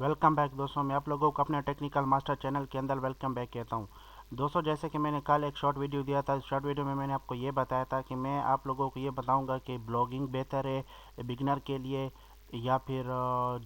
Welcome back दोस्तों। मैं आप लोगों को अपने टेक्निकल मास्टर चैनल के अंदर वेलकम बैक कहता हूं। दोस्तों, जैसे कि मैंने कल एक शॉर्ट वीडियो दिया था, शॉर्ट वीडियो में मैंने आपको ये बताया था कि मैं आप लोगों को ये बताऊंगा कि ब्लॉगिंग बेहतर है बिगिनर के लिए या फिर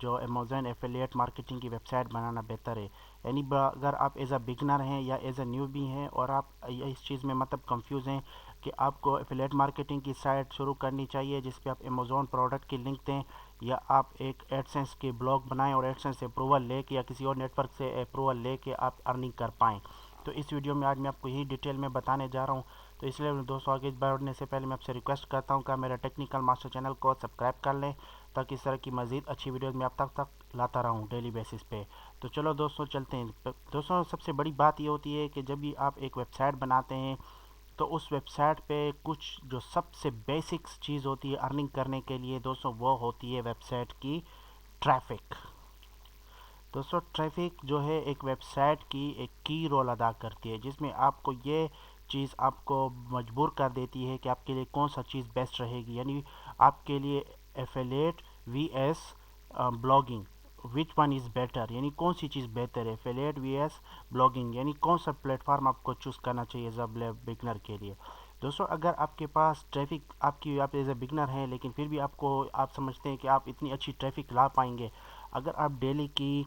जो अमेज़न एफिलिएट मार्केटिंग की वेबसाइट बनाना बेहतर है। यानी अगर आप एज अ बिगिनर हैं या एज अ न्यूबी हैं और आप इस चीज़ में मतलब कंफ्यूज हैं कि आपको एफिलिएट मार्केटिंग की साइट शुरू करनी चाहिए जिस पे आप अमेज़न प्रोडक्ट की लिंक दें, या आप एक एडसेंस के ब्लॉग बनाएं और एडसेंस से अप्रूवल लेके या किसी और नेटवर्क से अप्रूवल लेके आप अर्निंग कर पाएँ। तो इस वीडियो में आज मैं आपको यही डिटेल में बताने जा रहा हूँ। तो इसलिए दोस्तों, आगे बढ़ने से पहले मैं आपसे रिक्वेस्ट करता हूँ कि मेरा टेक्निकल मास्टर चैनल को सब्सक्राइब कर लें ताकि इस तरह की मज़ीद अच्छी वीडियोज़ मैं आप तक लाता रहूँ डेली बेसिस पे। तो चलो दोस्तों, चलते हैं। दोस्तों, सबसे बड़ी बात ये होती है कि जब भी आप एक वेबसाइट बनाते हैं तो उस वेबसाइट पे कुछ जो सबसे बेसिक्स चीज़ होती है अर्निंग करने के लिए दोस्तों, वो होती है वेबसाइट की ट्रैफिक। दोस्तों, ट्रैफिक जो है एक वेबसाइट की एक की रोल अदा करती है जिसमें आपको ये चीज़ आपको मजबूर कर देती है कि आपके लिए कौन सा चीज़ बेस्ट रहेगी। यानी आपके लिए affiliate V S blogging, which one is better, यानी कौन सी चीज़ बेहतर है, एफिलिएट वी एस ब्लॉगिंग, यानी कौन सा प्लेटफॉर्म आपको चूज़ करना चाहिए एज अ बिगनर के लिए। दोस्तों, अगर आपके पास ट्रैफिक आपकी आप एज ए बिगनर हैं लेकिन फिर भी आप समझते हैं कि आप इतनी अच्छी ट्रैफिक ला पाएंगे, अगर आप डेली की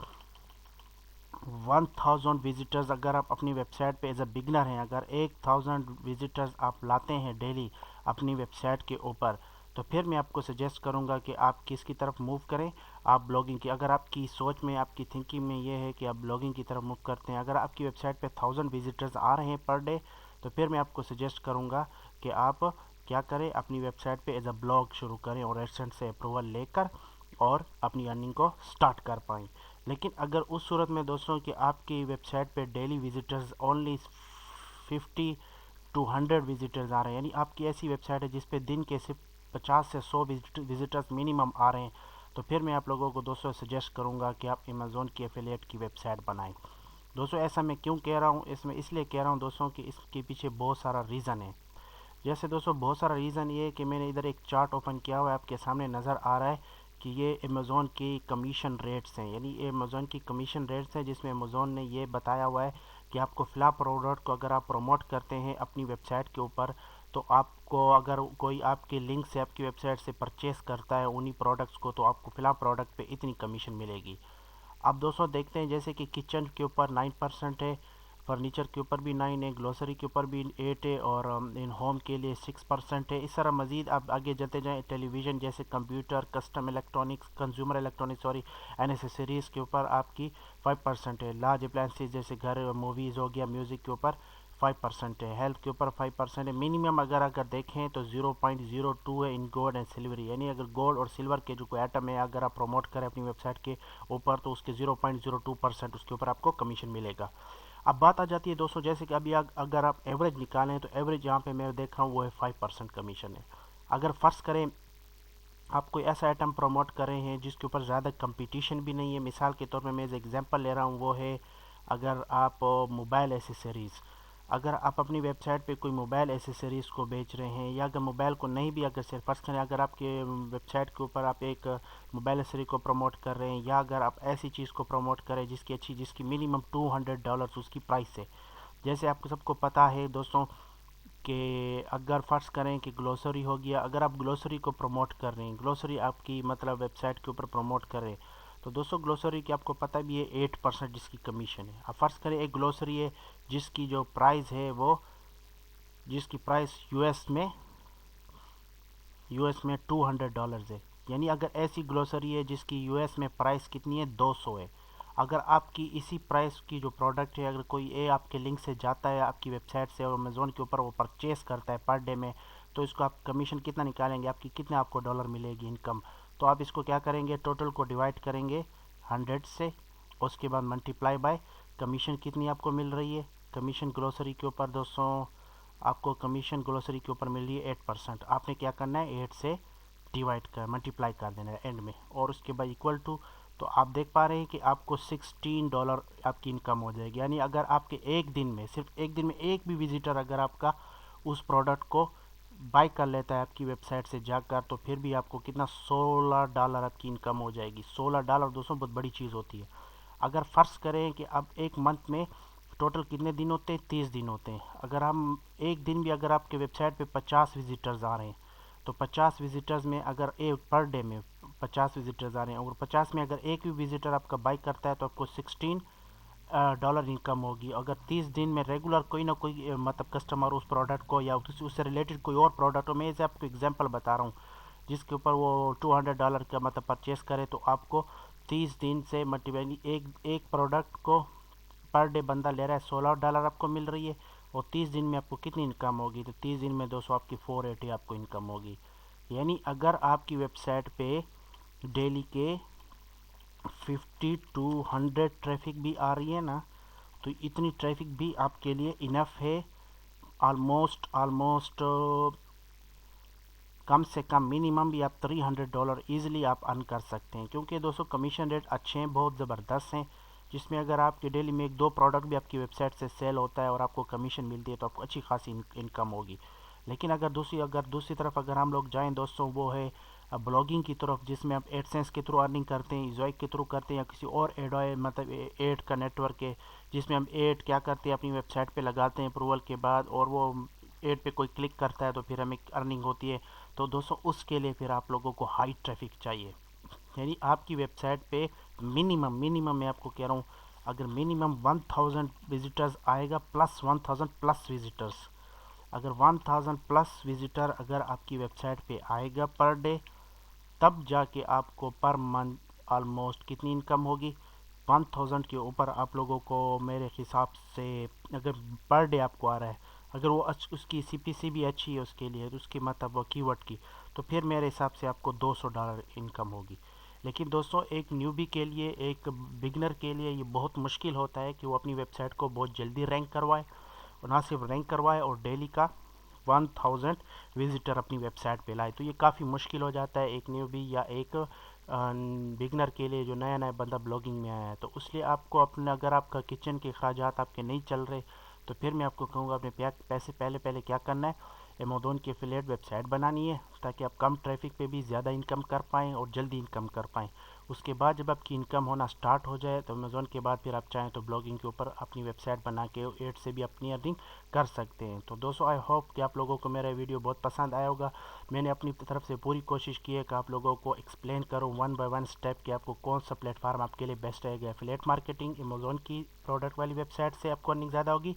1000 विजिटर्स अगर आप अपनी वेबसाइट पे एज अ बिगनर हैं, अगर 1000 विजिटर्स आप लाते हैं डेली अपनी वेबसाइट के ऊपर, तो फिर मैं आपको सजेस्ट करूंगा कि आप किसकी तरफ मूव करें। आप ब्लॉगिंग की, अगर आपकी सोच में आपकी थिंकिंग में ये है कि आप ब्लॉगिंग की तरफ मूव करते हैं, अगर आपकी वेबसाइट पे 1000 विजिटर्स आ रहे हैं पर डे, तो फिर मैं आपको सजेस्ट करूंगा कि आप क्या करें, अपनी वेबसाइट पे एज अ ब्लॉग शुरू करें और एडसेंस से अप्रूवल लेकर और अपनी अर्निंग को स्टार्ट कर पाएँ। लेकिन अगर उस सूरत में दोस्तों कि आपकी वेबसाइट पे daily visitors only 50 to 100 visitors आ रहे हैं, यानी आपकी ऐसी वेबसाइट है जिस पे दिन के सिर्फ 50 से 100 विजिटर्स मिनिमम आ रहे हैं, तो फिर मैं आप लोगों को दोस्तों सजेस्ट करूंगा कि आप अमेज़ोन की एफिलिएट की वेबसाइट बनाएं। दोस्तों, ऐसा मैं क्यों कह रहा हूँ, इसमें इसलिए कह रहा हूँ दोस्तों कि इसके पीछे बहुत सारा रीज़न है। जैसे दोस्तों, बहुत सारा रीज़न ये है कि मैंने इधर एक चार्ट ओपन किया हुआ है, आपके सामने नज़र आ रहा है कि ये अमेज़ोन की कमीशन रेट्स हैं। यानी ये अमेज़ोन की कमीशन रेट्स हैं जिसमें अमेज़ोन ने ये बताया हुआ है कि आपको फ़िलहाल प्रोडक्ट को अगर आप प्रमोट करते हैं अपनी वेबसाइट के ऊपर, तो आपको अगर कोई आपके लिंक से आपकी वेबसाइट से परचेस करता है उन्हीं प्रोडक्ट्स को, तो आपको फ़िलहाल प्रोडक्ट पे इतनी कमीशन मिलेगी। अब दोस्तों देखते हैं, जैसे कि किचन के ऊपर 9% है, फर्नीचर के ऊपर भी 9 है, ग्लोसरी के ऊपर भी 8 है, और इन होम के लिए 6% है। इस तरह मज़ीद आप आगे चलते जाएँ, टेलीविज़न जैसे computer, custom electronics, consumer electronics sorry and accessories के ऊपर आपकी 5% है। लार्ज अप्लायंसेज जैसे घर, मूवीज़ हो गया, म्यूज़िक के ऊपर 5% है। हेल्थ के ऊपर 5% है। मिनिमम अगर देखें तो 0.02 है इन गोल्ड एंड सिल्वर, यानी अगर गोल्ड और सिल्वर के जो कोई आइटम है अगर आप प्रमोट करें अपनी वेबसाइट के ऊपर, तो उसके 0.02% उसके ऊपर आपको कमीशन मिलेगा। अब बात आ जाती है दोस्तों, जैसे कि अभी अगर आप एवरेज निकालें तो एवरेज यहाँ पे मैं देख रहा हूँ वो है 5% कमीशन है। अगर फ़र्ज़ करें आप कोई ऐसा आइटम प्रमोट कर रहे हैं जिसके ऊपर ज़्यादा कंपटीशन भी नहीं है, मिसाल के तौर पे मैं एज एग्जांपल ले रहा हूँ, वो है अगर आप मोबाइल एसेसरीज़, अगर आप अपनी वेबसाइट पे कोई मोबाइल एसेसरीज़ को बेच रहे हैं, या अगर मोबाइल को नहीं भी, अगर सिर्फ फर्स्ट करें अगर आपके वेबसाइट के ऊपर आप एक मोबाइल एसेसरी को प्रमोट कर रहे हैं, या अगर आप ऐसी चीज़ को प्रमोट करें जिसकी मिनिमम $200 उसकी प्राइस है। जैसे आपको सबको पता है दोस्तों कि अगर फ़र्ज़ करें कि ग्लोसरी हो गया, अगर आप ग्लोसरी को प्रमोट कर रहे हैं, ग्लोसरी आपकी मतलब वेबसाइट के ऊपर प्रमोट कर रहे हैं, तो दोस्तों ग्लोसरी की आपको पता भी है 8% जिसकी कमीशन है। अब फ़र्ज़ करें एक ग्लोसरी है जिसकी जो प्राइस है वो, जिसकी प्राइस यूएस में $200 है। यानी अगर ऐसी ग्लोसरी है जिसकी यूएस में प्राइस कितनी है, 200 है, अगर आपकी इसी प्राइस की जो प्रोडक्ट है अगर कोई ए आपके लिंक से जाता है आपकी वेबसाइट से और अमेज़ोन के ऊपर वो परचेस करता है पर डे में, तो इसको आप कमीशन कितना निकालेंगे, आपकी कितने आपको डॉलर मिलेगी इनकम। तो आप इसको क्या करेंगे, टोटल को डिवाइड करेंगे 100 से, उसके बाद मल्टीप्लाई बाय कमीशन कितनी आपको मिल रही है। कमीशन ग्लोसरी के ऊपर दोस्तों आपको कमीशन ग्लोसरी के ऊपर मिल रही है 8%। आपने क्या करना है, 8 से डिवाइड कर मल्टीप्लाई कर देना है एंड में, और उसके बाद इक्वल टू, तो आप देख पा रहे हैं कि आपको $16 आपकी इनकम हो जाएगी। यानी अगर आपके एक दिन में, सिर्फ एक दिन में एक भी विजिटर अगर आपका उस प्रोडक्ट को बाय कर लेता है आपकी वेबसाइट से जाकर, तो फिर भी आपको कितना $16 आपकी इनकम हो जाएगी। $16 दोस्तों बहुत बड़ी चीज़ होती है। अगर फ़र्ज़ करें कि अब एक मंथ में टोटल कितने दिन होते हैं, 30 दिन होते हैं। अगर हम एक दिन भी अगर आपके वेबसाइट पे 50 विजिटर्स आ रहे हैं, तो 50 विजिटर्स में अगर एक पर डे में 50 विजिटर्स आ रहे हैं और 50 में अगर एक भी विजिटर आपका बाई करता है तो आपको $16 इनकम होगी। अगर 30 दिन में रेगुलर कोई ना कोई मतलब कस्टमर उस प्रोडक्ट को या उससे रिलेटेड कोई और प्रोडक्ट हो, मैं इसे आपको एग्जांपल बता रहा हूँ, जिसके ऊपर वो $200 का मतलब परचेस करे, तो आपको 30 दिन से मल्टीपल एक एक प्रोडक्ट को पर डे बंदा ले रहा है, $16 आपको मिल रही है। और 30 दिन में आपको कितनी इनकम होगी, तो 30 दिन में 200 आपकी 480 आपको इनकम होगी। यानी अगर आपकी वेबसाइट पे डेली के 50 टू 100 ट्रैफिक भी आ रही है ना, तो इतनी ट्रैफिक भी आपके लिए इनफ है। ऑलमोस्ट ऑलमोस्ट कम से कम मिनिमम भी आप $300 ईजिली आप अर्न कर सकते हैं, क्योंकि दोस्तों कमीशन रेट अच्छे हैं, बहुत ज़बरदस्त हैं, जिसमें अगर आपके डेली में एक दो प्रोडक्ट भी आपकी वेबसाइट से सेल होता है और आपको कमीशन मिलती है तो आपको अच्छी खासी इनकम होगी। लेकिन अगर दूसरी तरफ अगर हम लोग जाएं दोस्तों, वो है ब्लॉगिंग की तरफ, जिसमें आप एडसेंस के थ्रू अर्निंग करते हैं, ज़ोइक के थ्रू करते हैं, या किसी और मतलब एड का नेटवर्क है, जिसमें हम एड क्या करते हैं अपनी वेबसाइट पे लगाते हैं अप्रूवल के बाद, और वो एड पे कोई क्लिक करता है तो फिर हमें अर्निंग होती है। तो दोस्तों उसके लिए फिर आप लोगों को हाई ट्रैफिक चाहिए। यानी आपकी वेबसाइट पे मिनिमम मैं आपको कह रहा हूँ, अगर मिनिमम 1000 विजिटर्स आएगा, प्लस 1000 प्लस विजिटर्स, अगर 1000 प्लस विजिटर अगर आपकी वेबसाइट पे आएगा पर डे, तब जाके आपको पर मंथ ऑलमोस्ट कितनी इनकम होगी, 1000 के ऊपर आप लोगों को मेरे हिसाब से, अगर पर डे आपको आ रहा है, अगर वो उसकी सीपीसी भी अच्छी है उसके लिए, तो उसकी मतलब वो कीवर्ड की, तो फिर मेरे हिसाब से आपको $200 इनकम होगी। लेकिन दोस्तों एक न्यूबी के लिए, एक बिगनर के लिए ये बहुत मुश्किल होता है कि वो अपनी वेबसाइट को बहुत जल्दी रैंक करवाए, और ना सिर्फ रैंक करवाए और डेली का 1000 विजिटर अपनी वेबसाइट पे लाए। तो ये काफ़ी मुश्किल हो जाता है एक न्यूबी या एक बिगनर के लिए जो नया नया बंदा ब्लॉगिंग में आया है। तो इसलिए आपको अपने, अगर आपका किचन के अखराजात आपके नहीं चल रहे, तो फिर मैं आपको कहूँगा अपने पैसे पहले क्या करना है, अमेज़न की एफिलिएट वेबसाइट बनानी है, ताकि आप कम ट्रैफिक पे भी ज़्यादा इनकम कर पाएँ और जल्दी इनकम कर पाएँ। उसके बाद जब आपकी इनकम होना स्टार्ट हो जाए, तो अमेज़न के बाद फिर आप चाहें तो ब्लॉगिंग के ऊपर अपनी वेबसाइट बना के एड से भी अपनी अर्निंग कर सकते हैं। तो दोस्तों आई होप कि आप लोगों को मेरा वीडियो बहुत पसंद आया होगा। मैंने अपनी तरफ से पूरी कोशिश की है कि आप लोगों को एक्सप्लेन करूँ वन बाय वन स्टेप कि आपको कौन सा प्लेटफॉर्म आपके लिए बेस्ट रहेगा। एफिलिएट मार्केटिंग, अमेज़न की प्रोडक्ट वाली वेबसाइट से आपको अर्निंग ज़्यादा होगी,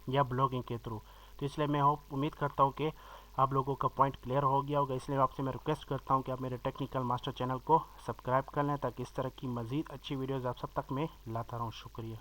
या ब्लॉगिंग के थ्रू। तो इसलिए मैं उम्मीद करता हूँ कि आप लोगों का पॉइंट क्लियर हो गया होगा। इसलिए आपसे मैं रिक्वेस्ट करता हूँ कि आप मेरे टेक्निकल मास्टर चैनल को सब्सक्राइब कर लें, ताकि इस तरह की मज़ीद अच्छी वीडियोज़ आप सब तक मैं लाता रहूँ। शुक्रिया।